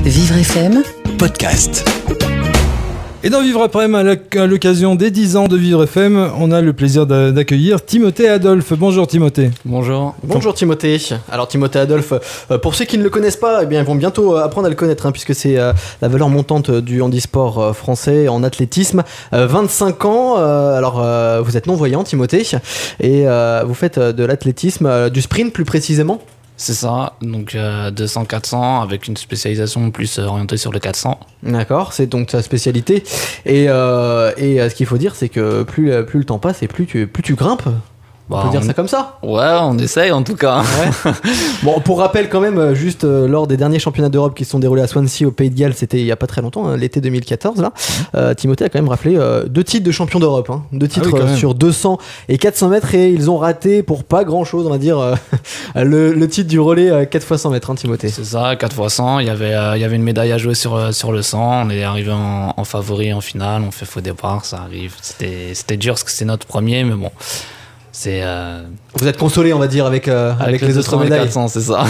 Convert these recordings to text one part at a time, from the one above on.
Vivre FM podcast. Et dans Vivre FM, à l'occasion des 10 ans de Vivre FM, on a le plaisir d'accueillir Timothée Adolphe. Bonjour Timothée. Bonjour. Bonjour Timothée. Alors Timothée Adolphe, pour ceux qui ne le connaissent pas, eh bien, ils vont bientôt apprendre à le connaître, puisque c'est la valeur montante du handisport français en athlétisme. 25 ans, alors vous êtes non-voyant Timothée, et vous faites de l'athlétisme, du sprint plus précisément. C'est ça, donc 200-400 avec une spécialisation plus orientée sur le 400. D'accord, c'est donc ta spécialité. Et ce qu'il faut dire, c'est que plus le temps passe et plus tu grimpes. On peut dire ça comme ça. Ouais, on essaye en tout cas. Ouais. Bon, pour rappel quand même, juste lors des derniers championnats d'Europe qui se sont déroulés à Swansea au Pays de Galles, c'était il y a pas très longtemps, l'été 2014 là. Timothée a quand même raflé 2 titres de champion d'Europe, 2 titres sur 200 et 400 mètres, et ils ont raté pour pas grand chose, on va dire, le titre du relais 4 x 100 mètres, Timothée. C'est ça, 4 x 100, il y avait une médaille à jouer sur le 100, on est arrivé en favori en finale, on fait faux départ, ça arrive. C'était dur parce que c'est notre premier, mais bon. Vous êtes consolé, on va dire, avec les autres médailles. 400, c'est ça.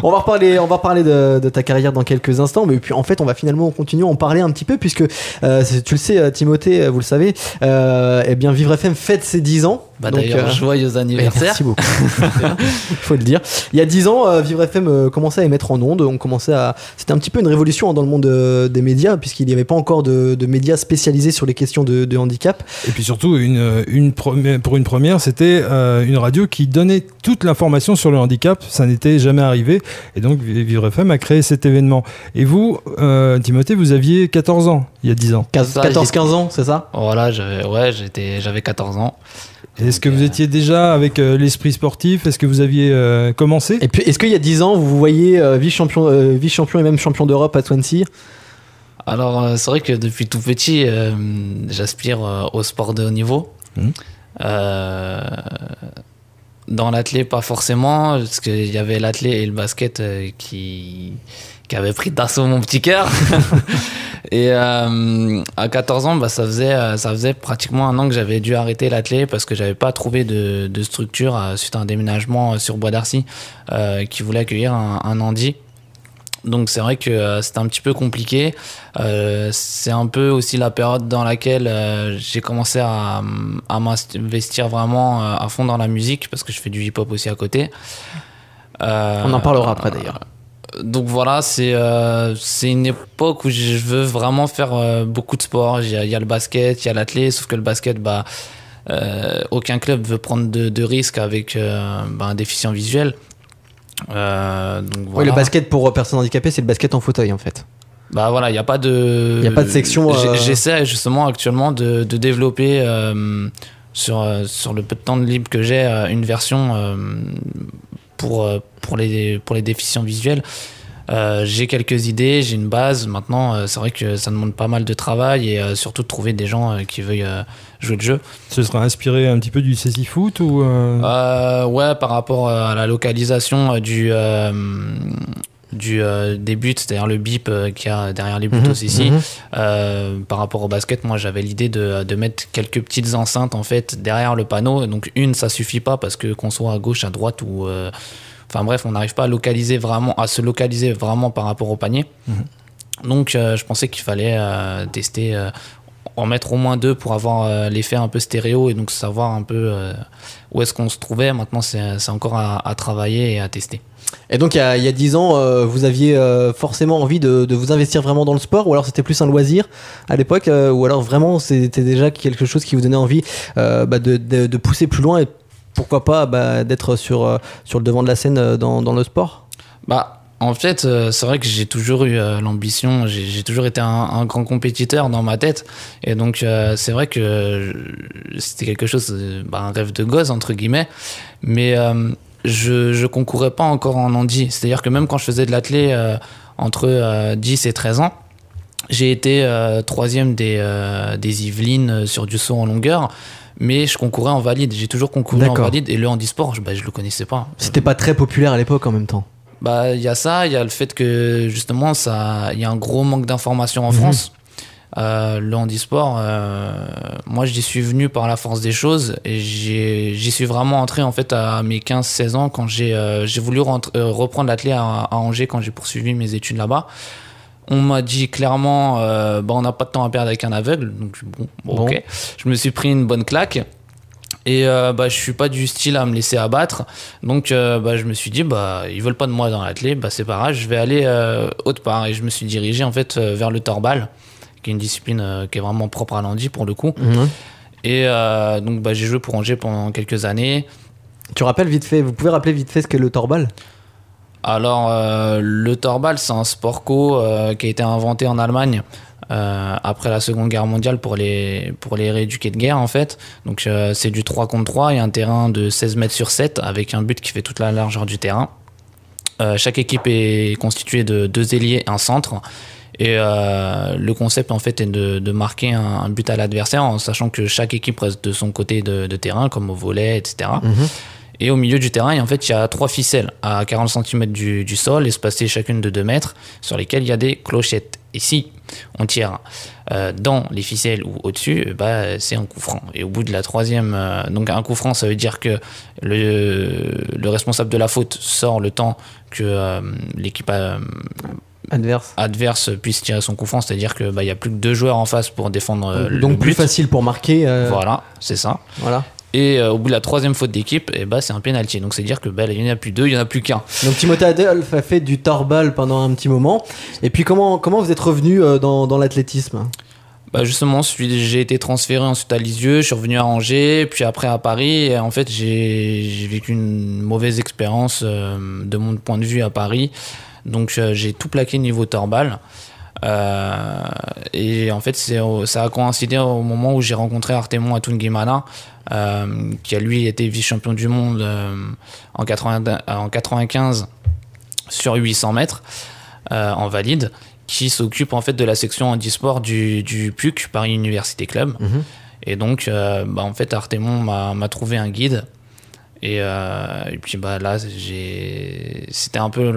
on va reparler de ta carrière dans quelques instants, mais puis en fait on va finalement continuer à en parler un petit peu, puisque tu le sais Timothée, vous le savez, eh bien Vivre FM fête ses 10 ans. D'ailleurs, joyeux anniversaire. Merci beaucoup. Il faut le dire. Il y a 10 ans, Vivre FM commençait à émettre en ondes. C'était un petit peu une révolution dans le monde des médias, puisqu'il n'y avait pas encore de médias spécialisés sur les questions de handicap. Et puis surtout, pour une première, c'était une radio qui donnait toute l'information sur le handicap. Ça n'était jamais arrivé. Et donc, Vivre FM a créé cet événement. Et vous, Timothée, vous aviez 14 ans il y a 10 ans. 14-15 ans, c'est ça ? Voilà, j'avais 14 ans. Est-ce que vous étiez déjà avec l'esprit sportif ? Est-ce que vous aviez commencé ? Et puis, est-ce qu'il y a 10 ans, vous voyez vice-champion et même champion d'Europe à Swansea ? Alors, c'est vrai que depuis tout petit, j'aspire au sport de haut niveau. Dans l'athlé, pas forcément, parce qu'il y avait l'athlé et le basket qui avait pris d'assaut mon petit cœur. Et à 14 ans, ça faisait pratiquement 1 an que j'avais dû arrêter l'athlé parce que j'avais pas trouvé de structure suite à un déménagement sur Bois d'Arcy qui voulait accueillir un handi. Donc c'est vrai que c'était un petit peu compliqué. C'est un peu aussi la période dans laquelle j'ai commencé à m'investir vraiment à fond dans la musique, parce que je fais du hip-hop aussi à côté. On en parlera après d'ailleurs. Donc voilà, c'est une époque où je veux vraiment faire beaucoup de sport. Il y a le basket, il y a l'athlé, sauf que le basket, aucun club veut prendre de risques avec un déficient visuel. Donc voilà. Oui, le basket pour personnes handicapées, c'est le basket en fauteuil en fait. Il n'y a pas de section. J'essaie justement actuellement de développer sur le peu de temps de libre que j'ai une version pour les déficients visuels. J'ai quelques idées, j'ai une base. Maintenant, c'est vrai que ça demande pas mal de travail et surtout de trouver des gens qui veuillent jouer le jeu. Ce sera inspiré un petit peu du CéciFoot ou Ouais, par rapport à la localisation des buts, c'est-à-dire le bip qu'il y a derrière les buts ici. Par rapport au basket, moi j'avais l'idée de mettre quelques petites enceintes en fait derrière le panneau. Donc ça suffit pas, parce que qu'on soit à gauche, à droite ou enfin bref, on n'arrive pas à se localiser vraiment par rapport au panier. Donc je pensais qu'il fallait tester, en mettre au moins 2 pour avoir l'effet un peu stéréo et donc savoir un peu où est-ce qu'on se trouvait. Maintenant c'est encore à travailler et à tester. Et donc il y a 10 ans, vous aviez forcément envie de vous investir vraiment dans le sport, ou alors c'était plus un loisir à l'époque, ou alors vraiment c'était déjà quelque chose qui vous donnait envie de pousser plus loin et pourquoi pas d'être sur le devant de la scène dans le sport ? En fait, c'est vrai que j'ai toujours eu l'ambition, j'ai toujours été un grand compétiteur dans ma tête, et donc c'est vrai que c'était quelque chose, un rêve de gosse entre guillemets, mais je concourais pas encore en handi. C'est-à-dire que même quand je faisais de l'athlé entre 10 et 13 ans, j'ai été 3e des Yvelines sur du saut en longueur, mais je concourais en valide. J'ai toujours concouru en valide, et le handisport, je le connaissais pas. C'était pas très populaire à l'époque en même temps. Il y a ça, il y a le fait que justement il y a un gros manque d'informations en France. Le handisport, moi j'y suis venu par la force des choses, et j'y suis vraiment entré en fait à mes 15-16 ans quand j'ai voulu reprendre l'athlé à Angers quand j'ai poursuivi mes études là-bas. On m'a dit clairement, on n'a pas de temps à perdre avec un aveugle. Donc, bon. Ok. Je me suis pris une bonne claque. Et je suis pas du style à me laisser abattre. Donc, je me suis dit, ils veulent pas de moi dans l'athlé. C'est pas grave, je vais aller autre part. Et je me suis dirigé, en fait, vers le torbal, qui est une discipline qui est vraiment propre à l'handi, pour le coup. Mmh. Et donc, j'ai joué pour Angers pendant quelques années. Tu rappelles vite fait, vous pouvez rappeler vite fait ce qu'est le torbal ? Alors, le torbal, c'est un sport co qui a été inventé en Allemagne après la Seconde Guerre mondiale pour les rééduqués de guerre, en fait. Donc, c'est du 3 contre 3. Il y a un terrain de 16 mètres sur 7 avec un but qui fait toute la largeur du terrain. Chaque équipe est constituée de 2 ailiers, un centre. Et le concept, en fait, est de marquer un but à l'adversaire en sachant que chaque équipe reste de son côté de terrain, comme au volley, etc. Et au milieu du terrain, en fait, il y a 3 ficelles à 40 cm du sol, espacées chacune de 2 mètres, sur lesquelles il y a des clochettes. Et si on tire dans les ficelles ou au-dessus, c'est un coup franc. Et au bout de la 3e, donc un coup franc, ça veut dire que le responsable de la faute sort le temps que l'équipe adverse puisse tirer son coup franc, c'est-à-dire que il y a plus que 2 joueurs en face pour défendre le but. Donc plus facile pour marquer. Voilà, c'est ça. Voilà. Et au bout de la 3e faute d'équipe, c'est un pénalty. Donc c'est-à-dire que il n'y en a plus 2, il n'y en a plus qu'un. Donc Timothée Adolphe a fait du torbal pendant un petit moment. Et puis comment vous êtes revenu dans l'athlétisme ? Justement, j'ai été transféré ensuite à Lisieux, je suis revenu à Angers, puis après à Paris. Et en fait, j'ai vécu une mauvaise expérience de mon point de vue à Paris. Donc j'ai tout plaqué niveau torbal. Et en fait, ça a coïncidé au moment où j'ai rencontré Artemon Atunguimana, qui a lui été vice-champion du monde en 95 sur 800 mètres en valide, qui s'occupe en fait de la section handisport du PUC, Paris Université Club. Et donc, en fait, Artemon m'a trouvé un guide. Et puis là, c'était un peu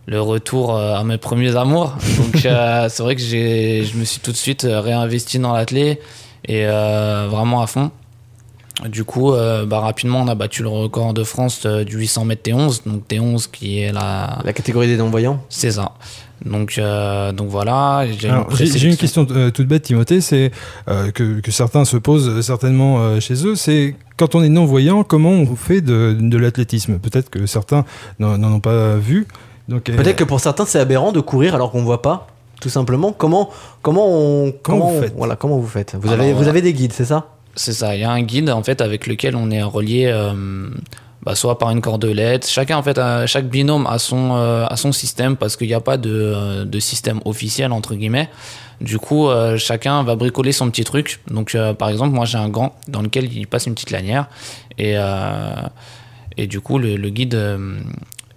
le retour à mes premiers amours. Donc c'est vrai que je me suis tout de suite réinvesti dans l'athlé et vraiment à fond. Du coup, rapidement, on a battu le record de France du 800 mètres T11. Donc T11 qui est la catégorie des non-voyants. C'est ça. Donc voilà. J'ai une question toute bête, Timothée, c'est que certains se posent certainement chez eux. C'est quand on est non-voyant, comment on fait de l'athlétisme ? Peut-être que certains n'en ont pas vu. Donc, peut-être que pour certains c'est aberrant de courir alors qu'on voit pas, tout simplement. Comment vous faites ? Vous avez des guides, c'est ça ? C'est ça, il y a un guide en fait avec lequel on est relié soit par une cordelette. Chacun en fait, chaque binôme a son système parce qu'il n'y a pas de système officiel entre guillemets. Du coup, chacun va bricoler son petit truc. Donc par exemple, moi j'ai un gant dans lequel il passe une petite lanière et du coup le guide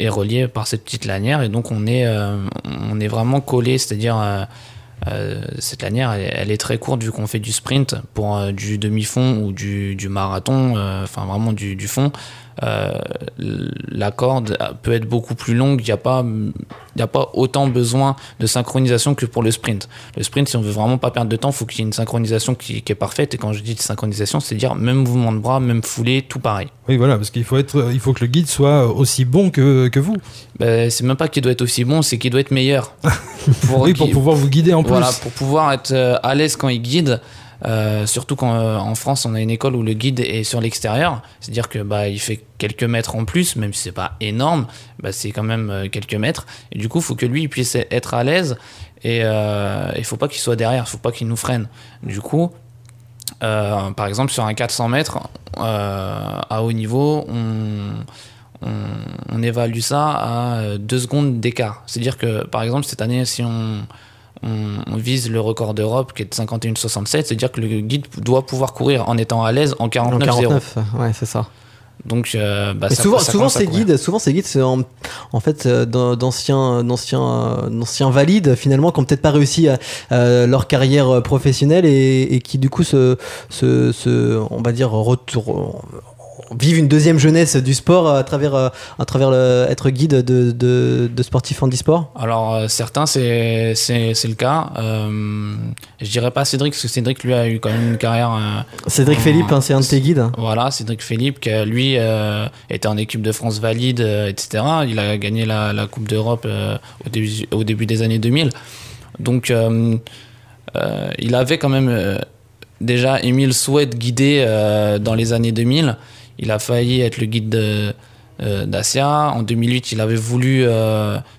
est relié par cette petite lanière et donc on est vraiment collé, c'est-à-dire cette lanière elle est très courte vu qu'on fait du sprint pour du demi-fond ou du marathon, vraiment du fond. La corde peut être beaucoup plus longue, il n'y a pas autant besoin de synchronisation que pour le sprint. Le sprint, si on veut vraiment pas perdre de temps, il faut qu'il y ait une synchronisation qui est parfaite. Et quand je dis synchronisation, c'est dire même mouvement de bras, même foulée, tout pareil. Oui, voilà, parce qu'il faut que le guide soit aussi bon que vous. C'est même pas qu'il doit être aussi bon, c'est qu'il doit être meilleur. Pour pouvoir vous guider en plus. Voilà, pour pouvoir être à l'aise quand il guide. Surtout quand en France on a une école où le guide est sur l'extérieur, c'est-à-dire que il fait quelques mètres en plus, même si c'est pas énorme, c'est quand même quelques mètres, et du coup il faut que lui il puisse être à l'aise et il faut pas qu'il soit derrière, il faut pas qu'il nous freine. Du coup par exemple sur un 400 mètres à haut niveau on évalue ça à 2 secondes d'écart, c'est-à-dire que par exemple cette année si on vise le record d'Europe qui est de 51,67, c'est-à-dire que le guide doit pouvoir courir en étant à l'aise en 49,0. Ouais, c'est ça. Donc, souvent ces guides, c'est en fait d'anciens valides finalement qui n'ont peut-être pas réussi leur carrière professionnelle et qui du coup on va dire vivent une deuxième jeunesse du sport à travers être guide de sportifs handisport? Alors certains c'est le cas. Je dirais pas Cédric parce que Cédric lui a eu quand même une carrière. Cédric Philippe, c'est un de tes guides. Voilà, Cédric Philippe qui lui était en équipe de France valide, etc. Il a gagné la Coupe d'Europe au début des années 2000. Donc il avait quand même déjà émis le souhait de guider dans les années 2000. Il a failli être le guide d'Asia. En 2008, il avait voulu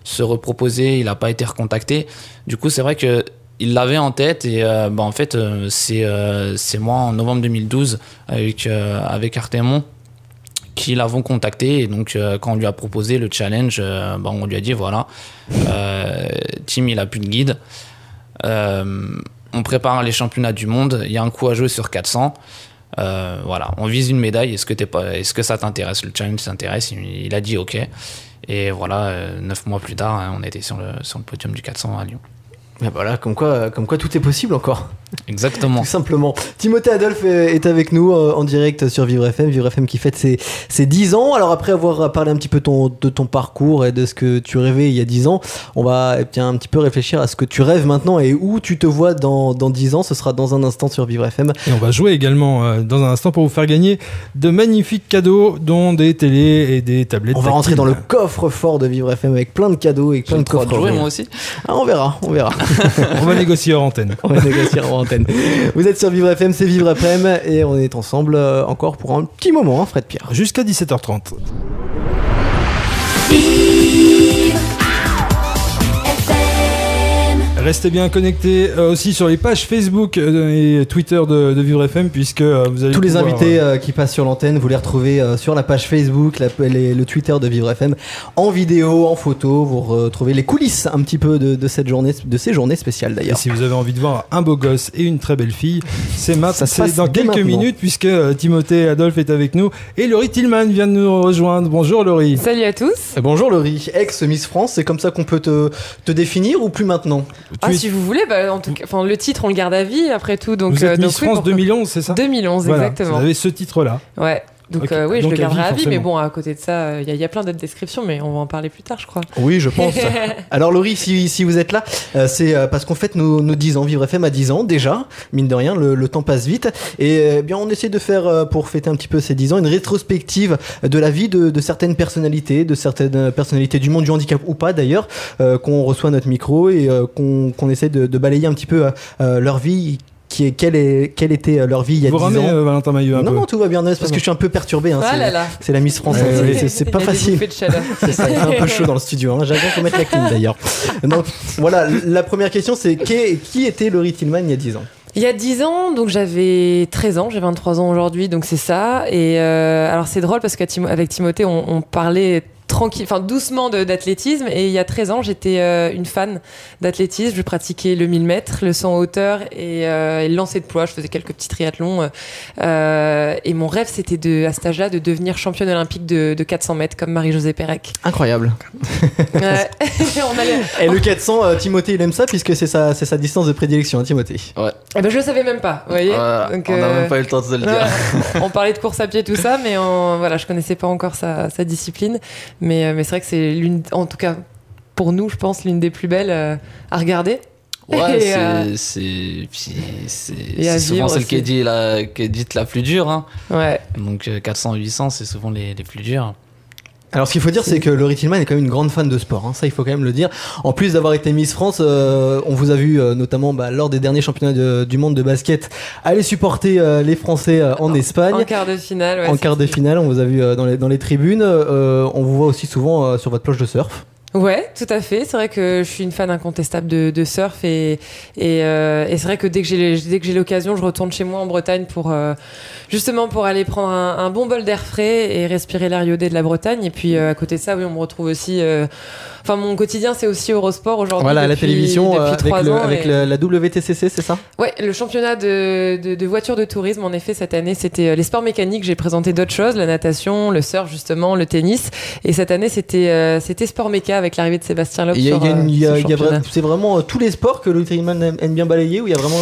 se reproposer. Il n'a pas été recontacté. Du coup, c'est vrai qu'il l'avait en tête. Et en fait, c'est moi, en novembre 2012, avec Artemon, qui l'avons contacté. Et donc, quand on lui a proposé le challenge, on lui a dit, voilà, Tim, il n'a plus de guide. On prépare les championnats du monde. Il y a un coup à jouer sur 400. Voilà, on vise une médaille. Est-ce que ça t'intéresse? Le challenge t'intéresse? Il a dit OK. Et voilà, 9 mois plus tard, on était sur le podium du 400 à Lyon. Et voilà, comme quoi tout est possible encore. Exactement. Tout simplement. Timothée Adolphe est avec nous en direct sur Vivre FM qui fête ses 10 ans. Alors après avoir parlé un petit peu de ton parcours et de ce que tu rêvais il y a 10 ans, on va un petit peu réfléchir à ce que tu rêves maintenant et où tu te vois dans 10 ans. Ce sera dans un instant sur Vivre FM. Et on va jouer également dans un instant pour vous faire gagner de magnifiques cadeaux, dont des télés et des tablettes. On va rentrer dans le coffre-fort de Vivre FM avec plein de cadeaux et plein de coffres. Jouer moi aussi. Ah, on verra. On va négocier hors antenne. Vous êtes sur Vivre FM, c'est Vivre FM et on est ensemble encore pour un petit moment, Fred Pierre. Jusqu'à 17h30. Restez bien connectés aussi sur les pages Facebook et Twitter de Vivre FM puisque vous allez tous les invités qui passent sur l'antenne, vous les retrouvez sur la page Facebook, le Twitter de Vivre FM, en vidéo, en photo. Vous retrouvez les coulisses un petit peu de ces journées spéciales d'ailleurs. Et si vous avez envie de voir un beau gosse et une très belle fille, c'est dans quelques minutes puisque Timothée Adolphe est avec nous et Laurie Tillman vient de nous rejoindre. Bonjour Laurie. Salut à tous. Bonjour Laurie, ex-Miss France, c'est comme ça qu'on peut te définir ou plus maintenant? Si vous voulez, en tout cas, le titre on le garde à vie après tout. Donc, vous êtes Miss France 2011, c'est ça? 2011, voilà, exactement. Vous avez ce titre-là. Ouais. Donc okay. oui, donc je le garderai à vie, forcément. mais bon, à côté de ça, il y a plein d'autres descriptions, mais on va en parler plus tard, je crois. Oui, je pense. Alors Laurie, si vous êtes là, c'est parce qu'on fête nos 10 ans, Vivre FM à 10 ans déjà, mine de rien, le temps passe vite, et bien on essaie de faire, pour fêter un petit peu ces 10 ans, une rétrospective de la vie de certaines personnalités du monde du handicap ou pas d'ailleurs, qu'on reçoit à notre micro et qu'on essaie de balayer un petit peu leur vie. Quelle était leur vie il y a 10 ans. Valentin Maillot un peu. Non, tout va bien, parce que je suis un peu perturbé. Hein, c'est la Miss France, c'est pas facile. C'est ça, il fait un peu chaud dans le studio. Hein. J'avais faut mettre la clim d'ailleurs. Donc voilà, la première question c'est qui était Laurie Tillman il y a 10 ans? Il y a 10 ans, donc j'avais 13 ans, j'ai 23 ans aujourd'hui, donc c'est ça. Et alors c'est drôle parce qu'avec Timothée, on parlait tranquille, doucement d'athlétisme, et il y a 13 ans j'étais une fan d'athlétisme. Je pratiquais le 1000 mètres, le saut en hauteur et le lancer de poids. Je faisais quelques petits triathlons et mon rêve c'était à cet âge-là de devenir championne olympique de 400 mètres comme Marie-Josée Pérec. Incroyable. Et le 400, Timothée il aime ça puisque c'est sa distance de prédilection, hein, Timothée. Ouais. Et ben je le savais même pas, vous voyez. Donc, on n'a même pas eu le temps de se le dire. On parlait de course à pied tout ça, mais je connaissais pas encore sa discipline. Mais c'est vrai que c'est en tout cas pour nous, je pense, l'une des plus belles à regarder. Ouais, c'est souvent celle qui est dite la plus dure. Hein. Ouais. Donc 400-800, c'est souvent les plus durs. Alors ce qu'il faut dire c'est que Laurie Tillman est quand même une grande fan de sport, hein. Ça il faut quand même le dire. En plus d'avoir été Miss France, on vous a vu notamment lors des derniers championnats du monde de basket aller supporter les Français en Espagne. En quart de finale, ouais. En quart de finale, on vous a vu dans les tribunes. On vous voit aussi souvent sur votre planche de surf. Ouais, tout à fait. C'est vrai que je suis une fan incontestable de surf et c'est vrai que dès que j'ai l'occasion, je retourne chez moi en Bretagne pour justement pour aller prendre un bon bol d'air frais et respirer l'air iodé de la Bretagne. Et puis à côté de ça, oui, on me retrouve aussi. Mon quotidien, c'est aussi Eurosport aujourd'hui. Voilà, la télévision depuis 3 ans. Avec la WTCC, c'est ça? Ouais, le championnat de voitures de tourisme. En effet, cette année, c'était les sports mécaniques. J'ai présenté d'autres choses, la natation, le surf justement, le tennis. Et cette année, c'était sport méca avec l'arrivée de Sébastien Loeb. C'est vraiment tous les sports que Loïc Riemann aime bien balayer, ou il y a vraiment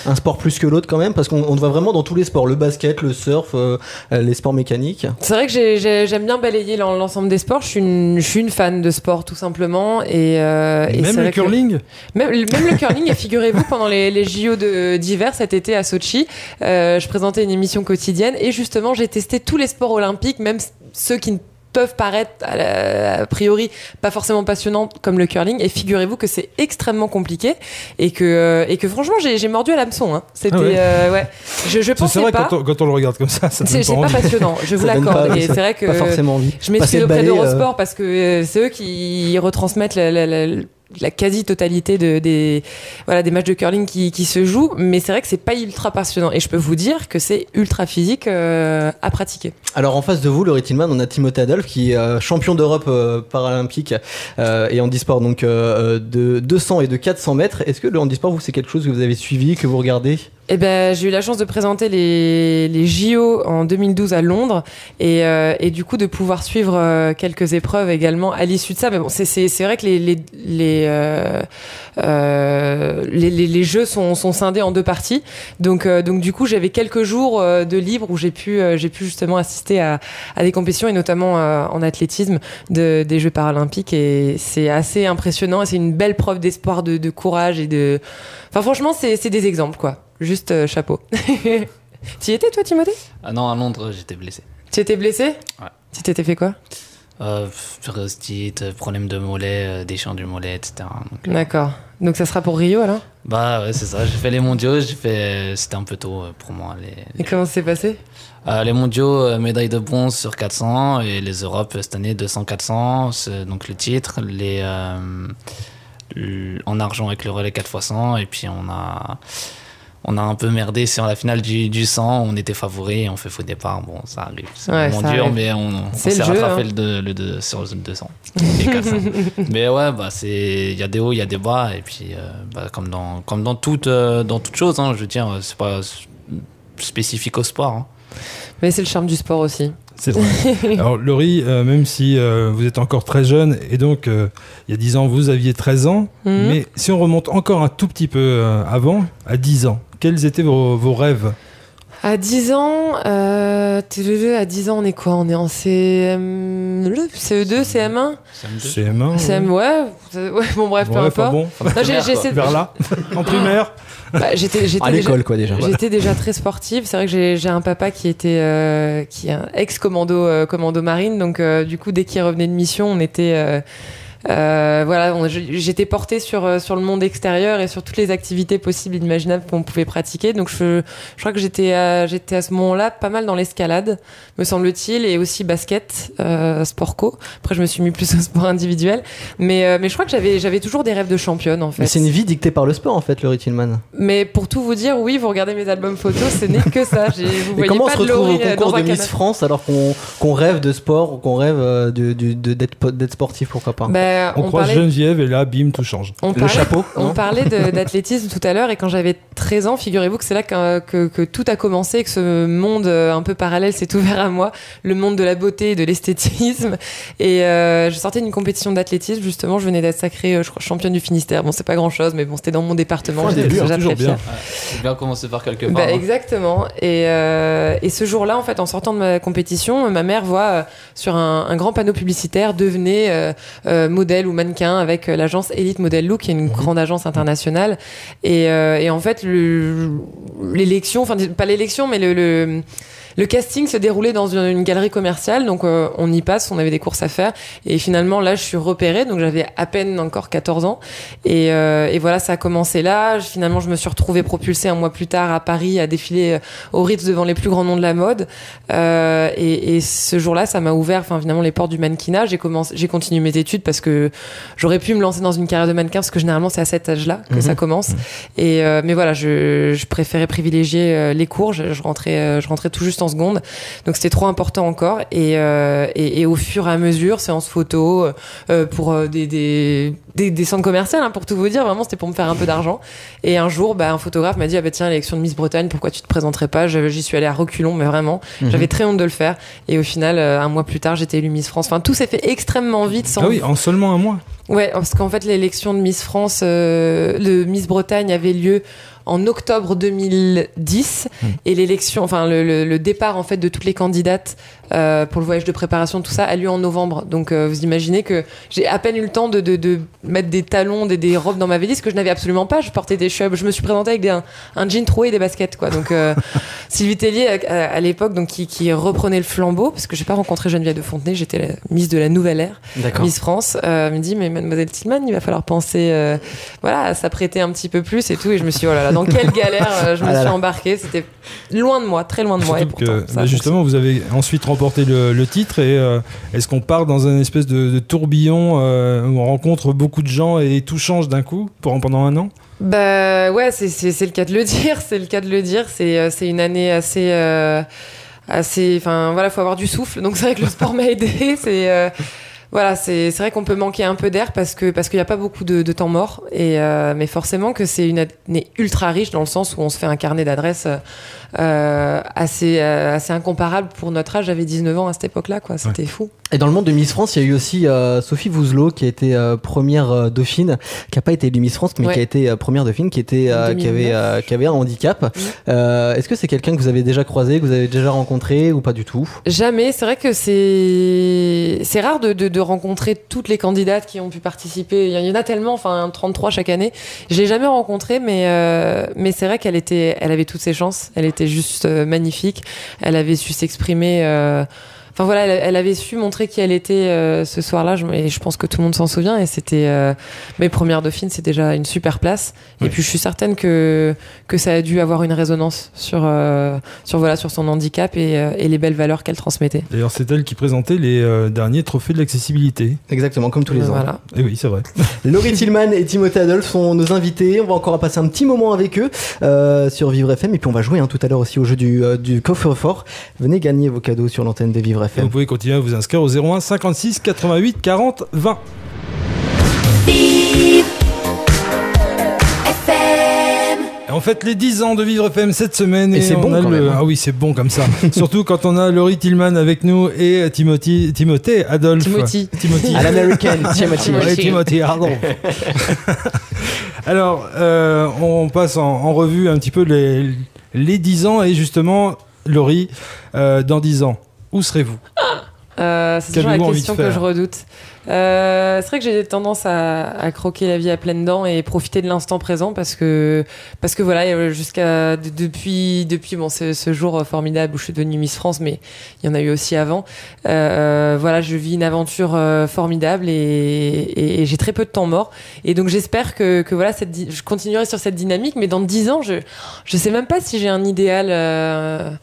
un sport plus que l'autre quand même, parce qu'on voit vraiment dans tous les sports, le basket, le surf, les sports mécaniques. C'est vrai que j'aime bien balayer l'ensemble des sports. Je suis une fan de sport tout simplement, et même le curling. Même le curling. Et figurez-vous, pendant les JO d'hiver cet été à Sochi, je présentais une émission quotidienne et justement j'ai testé tous les sports olympiques, même ceux qui ne peuvent paraître a priori pas forcément passionnants comme le curling, et figurez-vous que c'est extrêmement compliqué et que franchement j'ai mordu à l'hameçon, hein. C'était ouais. Je pensais c'est vrai, pas quand on le regarde comme ça c'est pas passionnant, je vous l'accorde, et c'est vrai que pas forcément envie. Je m'excuse auprès d'Eurosport parce que c'est eux qui retransmettent la quasi-totalité des matchs de curling qui se jouent, mais c'est vrai que c'est pas ultra passionnant, et je peux vous dire que c'est ultra physique à pratiquer. Alors en face de vous, Laurie Tillman, on a Timothée Adolphe qui est champion d'Europe paralympique et handisport, donc de 200 et de 400 mètres. Est-ce que le handisport, vous, c'est quelque chose que vous avez suivi, que vous regardez ? Eh ben, j'ai eu la chance de présenter les JO en 2012 à Londres, et du coup de pouvoir suivre quelques épreuves également à l'issue de ça. Mais bon, c'est vrai que les jeux sont scindés en deux parties. Donc du coup, j'avais quelques jours de libre où j'ai pu justement assister à des compétitions, et notamment en athlétisme des Jeux paralympiques, et c'est assez impressionnant, et c'est une belle preuve d'espoir, de courage et de. Enfin, franchement, c'est des exemples, quoi. Juste chapeau. Tu y étais, toi, Timothée ? Ah non, à Londres, j'étais blessé. Tu étais blessé ? Ouais. Tu t'étais fait quoi ? Rostite, problème de mollet, déchant du mollet, etc. Donc, d'accord. Donc ça sera pour Rio, alors ? Bah ouais, c'est ça. J'ai fait les mondiaux, c'était un peu tôt pour moi. Et comment ça s'est passé ? Les mondiaux, médaille de bronze sur 400, et les Europes cette année 200-400, donc le titre, en argent avec le relais 4x100, et puis on a un peu merdé sur la finale du 100, on était favoris, on fait faux départ, bon ça arrive, c'est vraiment dur, arrive. Mais on s'est rattrapé hein. Sur le 200 et 400. Mais ouais, bah il y a des hauts, il y a des bas, et puis comme dans toute chose, hein, je veux dire, c'est pas spécifique au sport. Hein. Mais c'est le charme du sport aussi. C'est vrai. Alors Laurie, même si vous êtes encore très jeune, et donc il y a 10 ans vous aviez 13 ans, mais si on remonte encore un tout petit peu avant, à 10 ans, quels étaient vos rêves ? À 10 ans, à 10 ans, on est quoi ? On est en CE2, CM1 CM1 CM, ouais, bon bref, peu importe. Bon. Vers là, en primaire. J'étais à l'école, quoi, déjà. J'étais déjà très sportive. C'est vrai que j'ai un papa qui est un ex-commando marine, donc du coup, dès qu'il revenait de mission, on était... j'étais portée sur le monde extérieur et sur toutes les activités possibles et imaginables qu'on pouvait pratiquer. Donc je crois que j'étais à ce moment-là pas mal dans l'escalade, me semble-t-il, et aussi basket, sport co. Après je me suis mis plus au sport individuel, mais je crois que j'avais toujours des rêves de championne, en fait. Mais c'est une vie dictée par le sport, en fait, Laurie Tillman. Mais pour tout vous dire, oui, vous regardez mes albums photos, ce n'est que ça. Vous voyez comment pas on se retrouve au concours de Miss France alors qu'on rêve de sport, ou qu'on rêve d'être sportif, pourquoi pas? On croise Geneviève et là, bim, tout change. Le chapeau. On parlait d'athlétisme tout à l'heure, et quand j'avais 13 ans, figurez-vous que c'est là que tout a commencé, que ce monde un peu parallèle s'est ouvert à moi, le monde de la beauté et de l'esthétisme. Et je sortais d'une compétition d'athlétisme, justement, je venais d'être sacrée, je crois, championne du Finistère. Bon, c'est pas grand-chose, mais bon, c'était dans mon département. J'étais déjà très fière. C'est bien commencer par quelque part. Exactement. Et ce jour-là, en fait, en sortant de ma compétition, ma mère voit sur un grand panneau publicitaire: devenez modèle ou mannequin avec l'agence Elite Model Look, qui est une grande agence internationale. Et en fait, l'élection, enfin pas l'élection, mais le casting se déroulait dans une galerie commerciale, donc on y passe, on avait des courses à faire, et finalement là je suis repérée, donc j'avais à peine encore 14 ans, et voilà, ça a commencé là. Finalement je me suis retrouvée propulsée un mois plus tard à Paris à défiler au Ritz devant les plus grands noms de la mode, et ce jour-là ça m'a ouvert finalement les portes du mannequinat. J'ai continué mes études parce que j'aurais pu me lancer dans une carrière de mannequin, parce que généralement c'est à cet âge-là que ça commence, mais voilà, je préférais privilégier les cours. Je rentrais tout juste en seconde, donc c'était trop important encore, et au fur et à mesure, séances photo pour des centres commerciaux, hein, pour tout vous dire, vraiment c'était pour me faire un peu d'argent. Et un jour un photographe m'a dit: tiens, l'élection de Miss Bretagne, pourquoi tu te présenterais pas? J'y suis allée à reculons, mais vraiment j'avais très honte de le faire, et au final un mois plus tard j'étais élue Miss France. Enfin, tout s'est fait extrêmement vite. Ah oui, en seulement un mois. Ouais, parce qu'en fait, l'élection de Miss France, de Miss Bretagne avait lieu en octobre 2010 et l'élection, enfin le départ en fait de toutes les candidates pour le voyage de préparation, tout ça a lieu en novembre. Donc vous imaginez que j'ai à peine eu le temps de mettre des talons, des robes dans ma valise que je n'avais absolument pas. Je portais des chubs, je me suis présentée avec un jean troué et des baskets quoi. Donc Sylvie Tellier à l'époque donc qui reprenait le flambeau parce que j'ai pas rencontré Geneviève de Fontenay, j'étais la Miss de la Nouvelle Ère, Miss France, me dit mais Mademoiselle Tillman, il va falloir penser à s'apprêter un petit peu plus et tout, et je me suis dit, oh là là, dans quelle galère je me suis embarquée. C'était loin de moi, très loin de moi. Et pourtant, justement, vous avez ensuite remporté le titre, et est-ce qu'on part dans un espèce de tourbillon où on rencontre beaucoup de gens et tout change d'un coup pendant un an? Bah ouais, c'est le cas de le dire. C'est le cas de le dire. C'est une année assez, enfin voilà, faut avoir du souffle. Donc c'est vrai que le sport m'a aidé. Voilà, c'est vrai qu'on peut manquer un peu d'air parce qu'il n'y a pas beaucoup de temps mort. Mais forcément que c'est une année ultra riche dans le sens où on se fait un carnet d'adresses assez incomparable pour notre âge. J'avais 19 ans à cette époque-là, quoi. C'était fou. Et dans le monde de Miss France, il y a eu aussi Sophie Vouzelot qui a été première dauphine, qui n'a pas été élue Miss France, mais qui a été première dauphine, qui avait un handicap. Est-ce que c'est quelqu'un que vous avez déjà croisé, que vous avez déjà rencontré ou pas du tout? Jamais. C'est vrai que c'est rare de rencontrer toutes les candidates qui ont pu participer. Il y en a tellement, enfin 33 chaque année. Je l'ai jamais rencontrée, mais c'est vrai qu'elle avait toutes ses chances. Elle était juste magnifique. Elle avait su s'exprimer. Enfin voilà, elle avait su montrer qui elle était ce soir-là, et je pense que tout le monde s'en souvient. Et c'était mes premières dauphines, c'est déjà une super place. Oui. Et puis je suis certaine que ça a dû avoir une résonance sur son handicap et les belles valeurs qu'elle transmettait. D'ailleurs, c'est elle qui présentait les derniers trophées de l'accessibilité. Exactement, comme tous les ans. Voilà. Et oui, c'est vrai. Laurie Tillman et Timothée Adolphe sont nos invités. On va encore passer un petit moment avec eux sur Vivre FM, et puis on va jouer tout à l'heure aussi au jeu du coffre-fort. Venez gagner vos cadeaux sur l'antenne de Vivre FM. Et vous pouvez continuer à vous inscrire au 01 56 88 40 20. On fête les 10 ans de Vivre FM cette semaine. Et c'est bon quand même. Ah oui, c'est bon comme ça. Surtout quand on a Laurie Tillman avec nous et Timothée Adolphe. À l'américaine, Timothée Adolphe. Alors, on passe en revue un petit peu les 10 ans. Et justement, Laurie, dans 10 ans, où serez-vous? C'est toujours la question que je redoute. C'est vrai que j'ai tendance à croquer la vie à pleines dents et profiter de l'instant présent parce que voilà, jusqu'à depuis bon, ce jour formidable où je suis devenue Miss France, mais il y en a eu aussi avant. Voilà, je vis une aventure formidable et j'ai très peu de temps mort, et donc j'espère que voilà, je continuerai sur cette dynamique, mais dans 10 ans, je sais même pas si j'ai un idéal.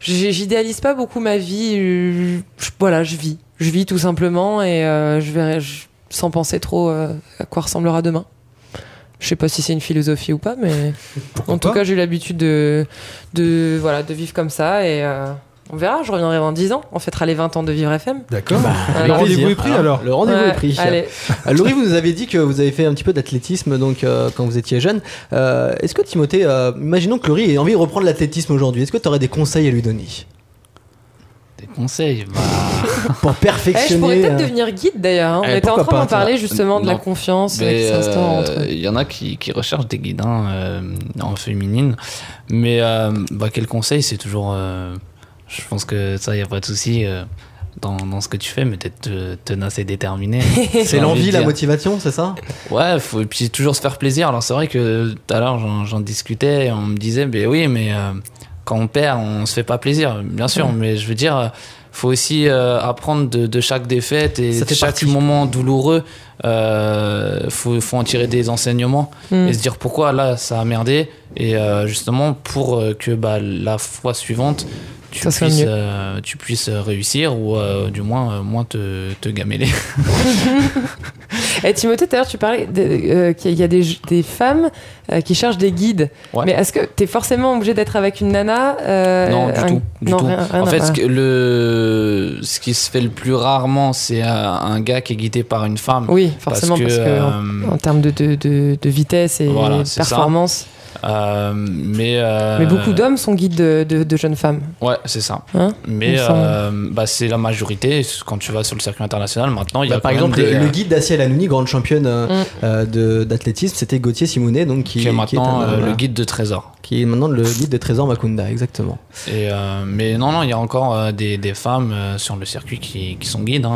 J'idéalise pas beaucoup ma vie. Voilà, je vis tout simplement, et je verrai sans penser trop à quoi ressemblera demain. Je sais pas si c'est une philosophie ou pas, mais en tout cas, j'ai eu l'habitude de vivre comme ça, et on verra. Je reviendrai dans 10 ans. On fêtera les 20 ans de Vivre FM. D'accord. Le rendez-vous est pris alors. Le rendez-vous est pris. Allez. Laurie, vous nous avez dit que vous avez fait un petit peu d'athlétisme donc quand vous étiez jeune. Est-ce que Timothée, imaginons que Laurie ait envie de reprendre l'athlétisme aujourd'hui, est-ce que tu aurais des conseils à lui donner? Des conseils pour perfectionner. Je pourrais peut-être devenir guide d'ailleurs. On était en train d'en parler justement de la confiance qui s'instaure entre eux. Il y en a qui recherchent des guides en féminine. Mais quel conseil? C'est toujours. Je pense que ça, il n'y a pas de souci dans ce que tu fais, mais d'être tenace et déterminé. C'est l'envie, la motivation, c'est ça? Ouais, et puis toujours se faire plaisir. Alors c'est vrai que tout à l'heure, j'en discutais et on me disait, mais quand on perd, on se fait pas plaisir, bien sûr, mais je veux dire, faut aussi apprendre de chaque défaite et de chaque moment douloureux. Faut en tirer des enseignements et se dire pourquoi là ça a merdé, et justement pour que la fois suivante tu puisses réussir, ou du moins te gameler. Et Timothée, tout à l'heure tu parlais qu'il y a des femmes qui cherchent des guides. Ouais. Mais est-ce que tu es forcément obligé d'être avec une nana? Non, du tout. Rien en fait, ce qui se fait le plus rarement, c'est un gars qui est guidé par une femme. Oui, forcément, parce que en termes de vitesse et de performance. Mais beaucoup d'hommes sont guides de jeunes femmes. Ouais, c'est ça. Hein, mais c'est la majorité. Quand tu vas sur le circuit international, maintenant, il y a par exemple le guide d'Assia Lanouni, grande championne d'athlétisme, c'était Gauthier Simonet, donc qui est maintenant le guide de Trésor. Qui est maintenant le guide de Trésor Makunda, exactement. Mais non, il y a encore des femmes sur le circuit qui sont guides.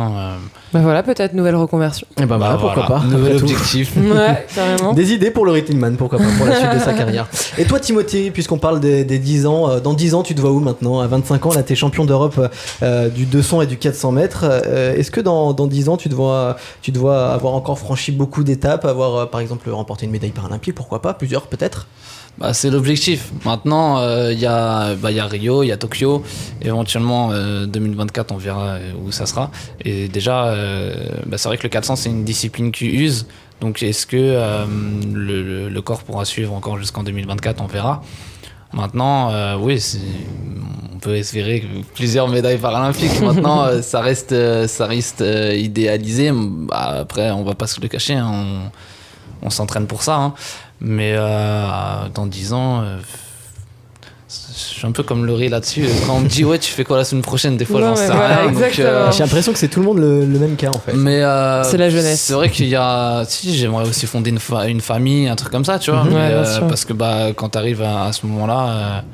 Voilà, peut-être nouvelle reconversion. Et pourquoi pas. Nouvel objectif. Ouais, carrément. Des idées pour le Rittingman, pourquoi pas, pour la suite de sa carrière. Et toi, Timothée, puisqu'on parle des 10 ans, dans 10 ans, tu te vois où maintenant? À 25 ans, là, t'es champion d'Europe du 200 et du 400 mètres. Est-ce que dans 10 ans, tu te vois avoir encore franchi beaucoup d'étapes, avoir, par exemple, remporté une médaille paralympique, pourquoi pas, plusieurs peut-être? C'est l'objectif. Maintenant, il y a Rio, il y a Tokyo. Éventuellement, 2024, on verra où ça sera. Et déjà, c'est vrai que le 400, c'est une discipline qui use. Donc, est-ce que le corps pourra suivre encore jusqu'en 2024? On verra. Maintenant, oui, on peut espérer plusieurs médailles paralympiques. Maintenant, ça reste idéalisé. Après, on va pas se le cacher. On s'entraîne pour ça. Mais dans 10 ans, je suis un peu comme Laurie là-dessus. Quand on me dit, ouais, tu fais quoi la semaine prochaine? Des fois, j'en sais rien. J'ai l'impression que c'est tout le monde le même cas, en fait. Mais c'est la jeunesse. C'est vrai qu'il y a... Si, j'aimerais aussi fonder une famille, un truc comme ça, tu vois. Parce que quand t'arrives à ce moment-là...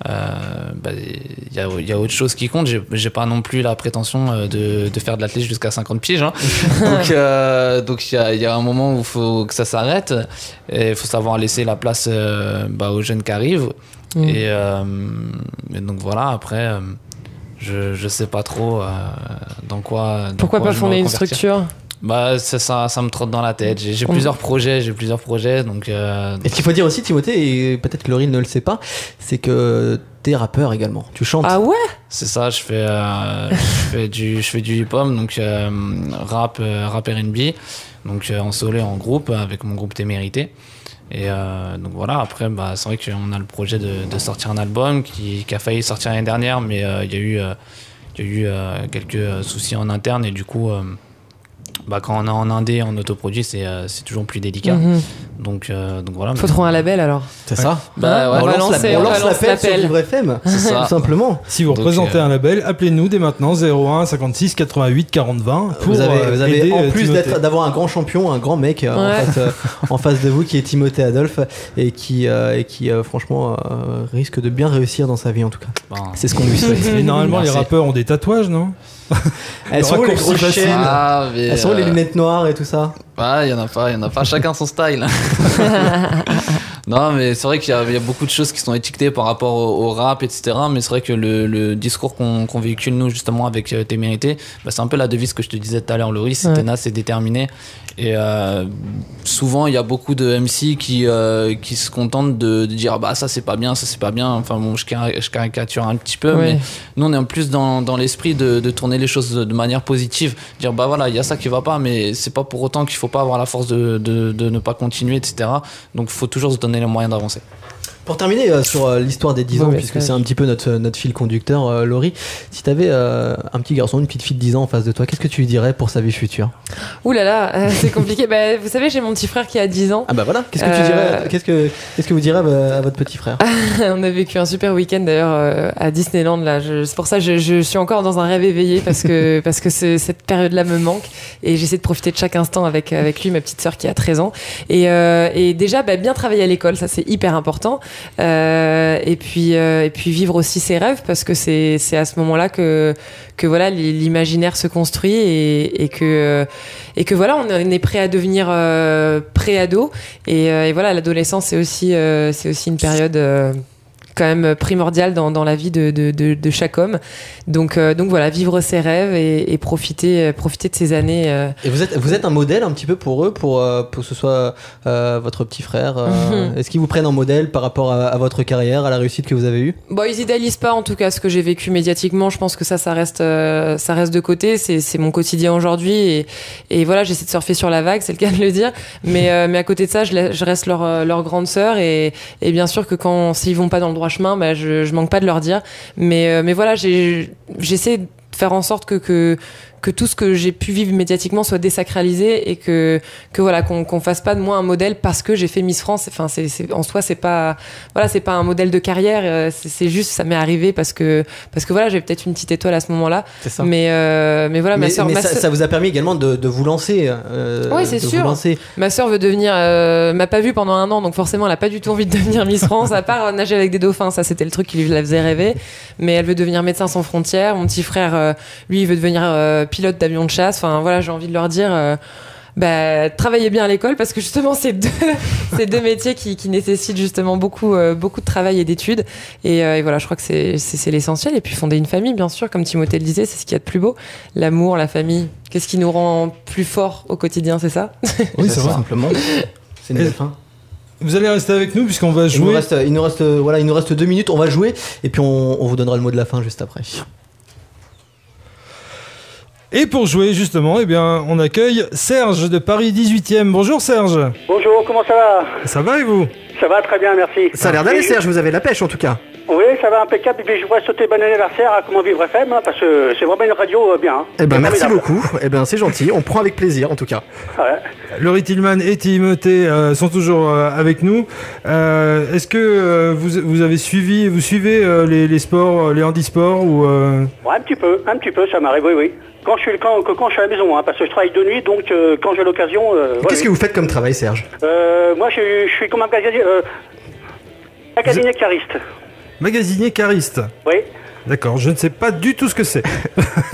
il y a autre chose qui compte. J'ai pas non plus la prétention de faire de l'athlétisme jusqu'à 50 piges. Donc il y a un moment où il faut que ça s'arrête. Et il faut savoir laisser la place aux jeunes qui arrivent. Et donc voilà, après, je sais pas trop dans quoi. Pourquoi pas fonder une structure? Ça me trotte dans la tête. J'ai plusieurs projets, donc... Et ce qu'il faut dire aussi, Timothée, et peut-être que Laurie ne le sait pas, c'est que t'es rappeur également. Tu chantes. Ah ouais? C'est ça, je fais du hip-hop, donc rap R&B, donc en solo et en groupe, avec mon groupe Témérité. Et donc voilà, après, c'est vrai qu'on a le projet de sortir un album qui a failli sortir l'année dernière, mais il y a eu quelques soucis en interne, et du coup... quand on est en indé, en autoproduit, c'est toujours plus délicat. Donc voilà. Faut trouver un label alors. C'est ça. On va lancer l'appel sur Vivre FM. C'est ça. Tout simplement. Si vous représentez un label, appelez-nous dès maintenant 01 56 88 40 20. Vous avez aider, en plus d'avoir un grand champion, un grand mec en face de vous qui est Timothée Adolphe et qui franchement risque de bien réussir dans sa vie en tout cas. C'est ce qu'on lui souhaite. Et normalement, les rappeurs ont des tatouages, non? Elles sont les grosses chaînes, elles sont les lunettes noires et tout ça. Il y en a pas, chacun son style. Non, mais c'est vrai qu'il y a beaucoup de choses qui sont étiquetées par rapport au rap, etc. Mais c'est vrai que le discours qu'on véhicule, nous, justement, avec Témérité, c'est un peu la devise que je te disais tout à l'heure, Laurie, c'est tenace et déterminé. Et souvent, il y a beaucoup de MC qui se contentent de dire ça c'est pas bien, ça c'est pas bien. Enfin bon, je caricature un petit peu, mais nous on est en plus dans l'esprit de tourner les choses de manière positive. Dire voilà, il y a ça qui va pas, mais c'est pas pour autant qu'il faut pas avoir la force de ne pas continuer, etc. Donc il faut toujours se donner les moyens d'avancer. Pour terminer sur l'histoire des 10 ans, puisque c'est un petit peu notre fil conducteur, Laurie, si tu avais un petit garçon, une petite fille de 10 ans en face de toi, qu'est-ce que tu lui dirais pour sa vie future? Ouh là là, c'est compliqué. Vous savez, j'ai mon petit frère qui a 10 ans. Ah voilà, qu'est-ce que tu dirais? Qu'est-ce que vous direz à votre petit frère? On a vécu un super week-end d'ailleurs à Disneyland là. C'est pour ça que je suis encore dans un rêve éveillé parce que cette période-là me manque et j'essaie de profiter de chaque instant avec lui, ma petite sœur qui a 13 ans. Et déjà, bien travailler à l'école, ça c'est hyper important. Et puis vivre aussi ses rêves parce que c'est à ce moment-là que voilà l'imaginaire se construit et que voilà on est prêt à devenir pré-ado et voilà l'adolescence c'est aussi une période quand même primordial dans la vie de chaque homme. Donc voilà, vivre ses rêves et profiter de ces années. Et vous êtes un modèle un petit peu pour eux, pour que ce soit votre petit frère. Est-ce qu'ils vous prennent en modèle par rapport à votre carrière, à la réussite que vous avez eue? Ils idéalisent pas en tout cas ce que j'ai vécu médiatiquement. Je pense que ça reste de côté. C'est mon quotidien aujourd'hui et voilà, j'essaie de surfer sur la vague, c'est le cas de le dire. Mais à côté de ça, je reste leur grande sœur et bien sûr que s'ils vont pas dans le droit chemin, je manque pas de leur dire, mais voilà, j'essaie de faire en sorte que que tout ce que j'ai pu vivre médiatiquement soit désacralisé et que voilà, qu'on fasse pas de moi un modèle parce que j'ai fait Miss France. Enfin, en soi, c'est pas un modèle de carrière. C'est juste, ça m'est arrivé parce que voilà, j'avais peut-être une petite étoile à ce moment-là. C'est ça. Mais voilà, ma sœur. Ça vous a permis également de vous lancer. Oui, c'est sûr. Ma sœur veut devenir, m'a pas vue pendant 1 an, donc forcément, elle a pas du tout envie de devenir Miss France, à part nager avec des dauphins. Ça, c'était le truc qui la faisait rêver. Mais elle veut devenir médecin sans frontières. Mon petit frère, lui, il veut devenir pilote d'avion de chasse. Enfin, voilà, j'ai envie de leur dire, travaillez bien à l'école parce que justement, c'est deux métiers qui nécessitent justement beaucoup de travail et d'études. Et voilà, je crois que c'est l'essentiel. Et puis fonder une famille, bien sûr, comme Timothée le disait, c'est ce qu'il y a de plus beau. L'amour, la famille. Qu'est-ce qui nous rend plus forts au quotidien, c'est ça? Oui, c'est vrai. Simplement. C'est une belle fin. Vous allez rester avec nous puisqu'on va jouer. Il nous reste 2 minutes, on va jouer et puis on vous donnera le mot de la fin juste après. Et pour jouer justement, on accueille Serge de Paris 18e. Bonjour Serge. Bonjour, comment ça va? Ça va et vous? Ça va très bien, merci. Ça a l'air d'aller Serge, vous avez la pêche en tout cas. Oui, ça va impeccable. Et puis je voudrais souhaiter bon anniversaire à Comment Vivre FM, parce que c'est vraiment une radio bien. Merci beaucoup. C'est gentil. On prend avec plaisir en tout cas. Ouais. Laurie Tillman et Timothée sont toujours avec nous. Est-ce que vous suivez les sports, les handisports ou Ouais, un petit peu, ça m'arrive, oui. Quand je suis à la maison, parce que je travaille de nuit, donc quand j'ai l'occasion. Qu'est-ce que vous faites comme travail, Serge? Moi, je suis comme un magasinier cariste. Magasinier cariste. Oui. D'accord, je ne sais pas du tout ce que c'est.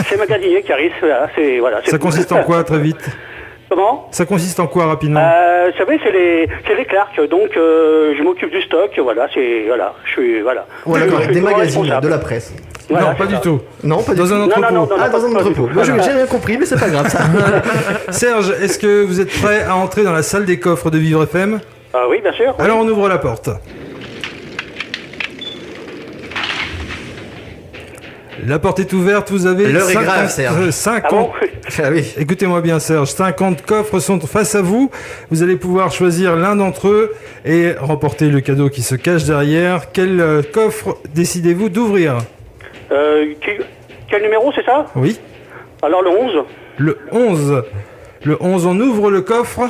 C'est magasinier cariste, voilà. Ça consiste en quoi, très vite? Comment? Ça consiste en quoi, rapidement? Vous savez, c'est les clercs, donc je m'occupe du stock, voilà, je suis, voilà. Ouais, d'accord, des magazines, de la presse. Voilà, non, pas du tout. Non, pas du tout. Dans un entrepôt. Non, dans un entrepôt. Moi, j'ai rien compris, mais c'est pas grave, ça. Serge, est-ce que vous êtes prêt à entrer dans la salle des coffres de Vivre FM? Oui, bien sûr. Alors, on ouvre la porte. La porte est ouverte, vous avez... L'heure est grave, Serge. 50... Ah oui. Écoutez-moi bien, Serge, 50 coffres sont face à vous. Vous allez pouvoir choisir l'un d'entre eux et remporter le cadeau qui se cache derrière. Quel coffre décidez-vous d'ouvrir? Quel numéro, c'est ça? Oui. Alors le 11. Le 11. Le 11, on ouvre le coffre.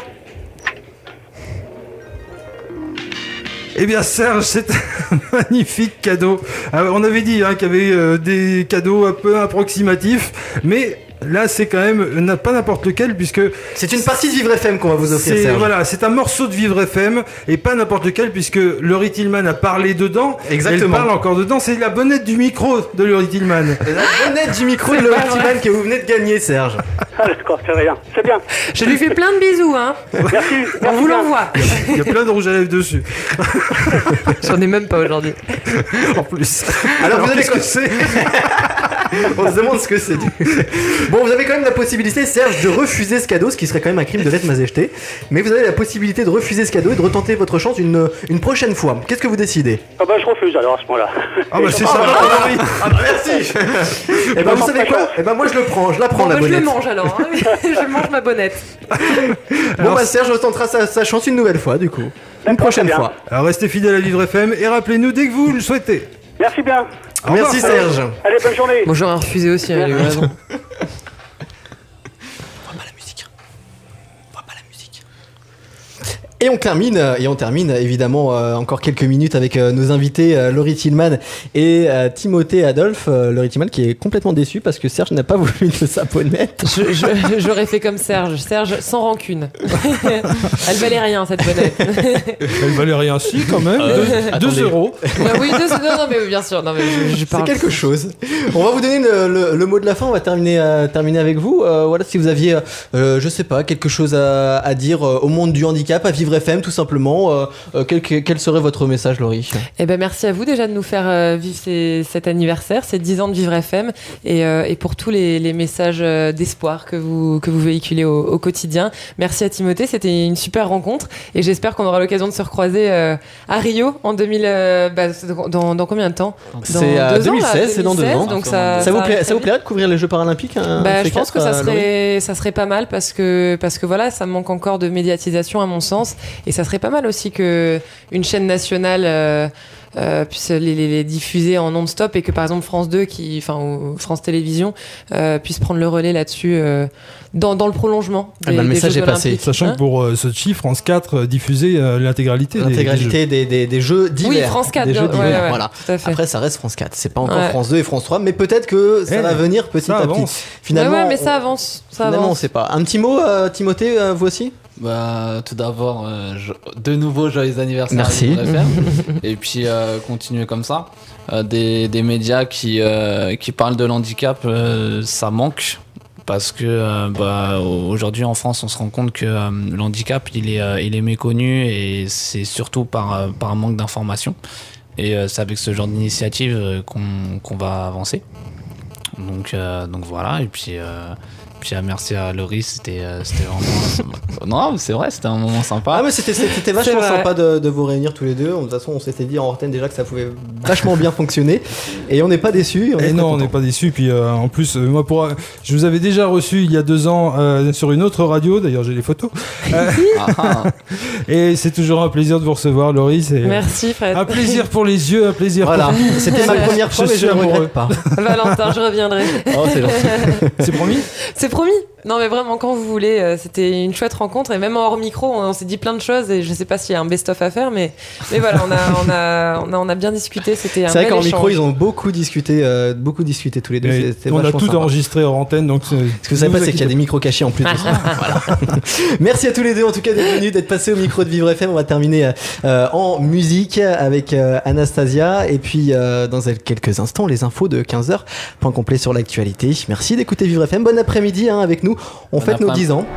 Eh bien Serge, c'est un magnifique cadeau. On avait dit qu'il y avait des cadeaux un peu approximatifs, mais là c'est quand même pas n'importe lequel puisque... C'est une partie de Vivre FM qu'on va vous offrir, Serge. Voilà, c'est un morceau de Vivre FM et pas n'importe lequel puisque Laurie Tillman a parlé dedans. Exactement. Elle parle encore dedans, c'est la bonnette du micro de Laurie Tillman. La bonnette du micro de Laurie Tillman que vous venez de gagner, Serge. Ah d'accord, c'est rien, c'est bien. Je lui fais plein de bisous, hein. Merci. On vous l'envoie. Il y a plein de rouge à lèvres dessus. J'en ai même pas aujourd'hui. En plus. Alors vous avez qu'est-ce que c'est? On se demande ce que c'est. Bon, vous avez quand même la possibilité, Serge, de refuser ce cadeau, ce qui serait quand même un crime de lèse-majesté. Mais vous avez la possibilité de refuser ce cadeau et de retenter votre chance une prochaine fois. Qu'est-ce que vous décidez? Je refuse alors à ce moment-là. C'est ça. Merci. Vous savez quoi? Moi je la prends la bonnette. Je le mange alors. Je mange ma bonnette. Serge retentera sa chance une nouvelle fois, du coup. Une prochaine fois. Alors restez fidèles à Vivre FM et rappelez-nous dès que vous le souhaitez. Merci bien. Merci Serge. Allez, bonne journée. Bon, j'aurais refusé aussi, il a eu raison. Et on termine évidemment encore quelques minutes avec nos invités Laurie Tillman et Timothée Adolphe. Laurie Tillman qui est complètement déçue parce que Serge n'a pas voulu de sa bonnette. J'aurais fait comme Serge sans rancune. Elle valait rien cette bonnette. Elle valait rien, si quand même. 2 euros. Oui, non, mais bien sûr. Non, mais je parle. C'est quelque chose. On va vous donner le mot de la fin. On va terminer avec vous. Voilà, si vous aviez, je sais pas, quelque chose à dire au monde du handicap, à Vivre FM tout simplement, quel serait votre message, Laurie? Merci à vous déjà de nous faire vivre cet anniversaire, ces 10 ans de Vivre FM et pour tous les messages d'espoir que vous véhiculez au quotidien. Merci à Timothée, c'était une super rencontre et j'espère qu'on aura l'occasion de se recroiser à Rio en 2000, dans combien de temps? C'est 2016, c'est dans 2 ans. Donc ça vous plairait de couvrir les Jeux Paralympiques? Je pense que ça serait pas mal parce que voilà, ça manque encore de médiatisation à mon sens et ça serait pas mal aussi que une chaîne nationale puissent les diffuser en non-stop et que par exemple France 2 ou France Télévisions puisse prendre le relais là-dessus dans le prolongement des le message Jeux est passé. Olympiques. Sachant que pour Sochi, France 4 diffusait l'intégralité des jeux divers. Oui, France 4. Des jeux divers, ouais, voilà. Tout à fait. Après, ça reste France 4. C'est pas encore France 2 et France 3, mais peut-être que ça va venir petit à petit. Finalement, mais ça avance. Finalement, on sait pas. Un petit mot, Timothée, vous aussi? Tout d'abord, de nouveau joyeux anniversaire. Merci. Et puis continuer comme ça. Des médias qui parlent de l'handicap, ça manque. Parce que aujourd'hui en France, on se rend compte que l'handicap, il est méconnu et c'est surtout par un manque d'information. Et c'est avec ce genre d'initiative qu'on va avancer. Donc voilà. Et puis merci à Laurie, c'était vraiment... Non, c'est vrai, c'était un moment sympa. Ah mais c'était vachement sympa de vous réunir tous les deux. De toute façon, on s'était dit en antenne déjà que ça pouvait vachement bien fonctionner. Et on n'est pas déçus. On n'est pas déçus. Puis en plus, moi, je vous avais déjà reçu il y a 2 ans sur une autre radio. D'ailleurs, j'ai les photos. Et c'est toujours un plaisir de vous recevoir, Laurie. Merci, Fred. Un plaisir pour les yeux, un plaisir pour... C'était ma première fois, mais je ne regrette pas. Valentin, je reviendrai. Oh, c'est gentil. C'est promis ? C'est promis. Non mais vraiment quand vous voulez, c'était une chouette rencontre et même hors micro on s'est dit plein de choses et je sais pas s'il y a un best-of à faire mais voilà on a bien discuté, c'était un bel échange. C'est vrai qu'en micro ils ont beaucoup discuté tous les deux. On a tout sympa. Enregistré hors antenne donc ce que vous savez pas c'est qu'il y a des micros cachés en plus de ça. Voilà. Merci à tous les deux en tout cas d'être venus, d'être passés au micro de Vivre FM. On va terminer en musique avec Anastasia et puis dans quelques instants les infos de 15h, point complet sur l'actualité. Merci d'écouter Vivre FM, bon après-midi avec nous. On fête nos 10 ans.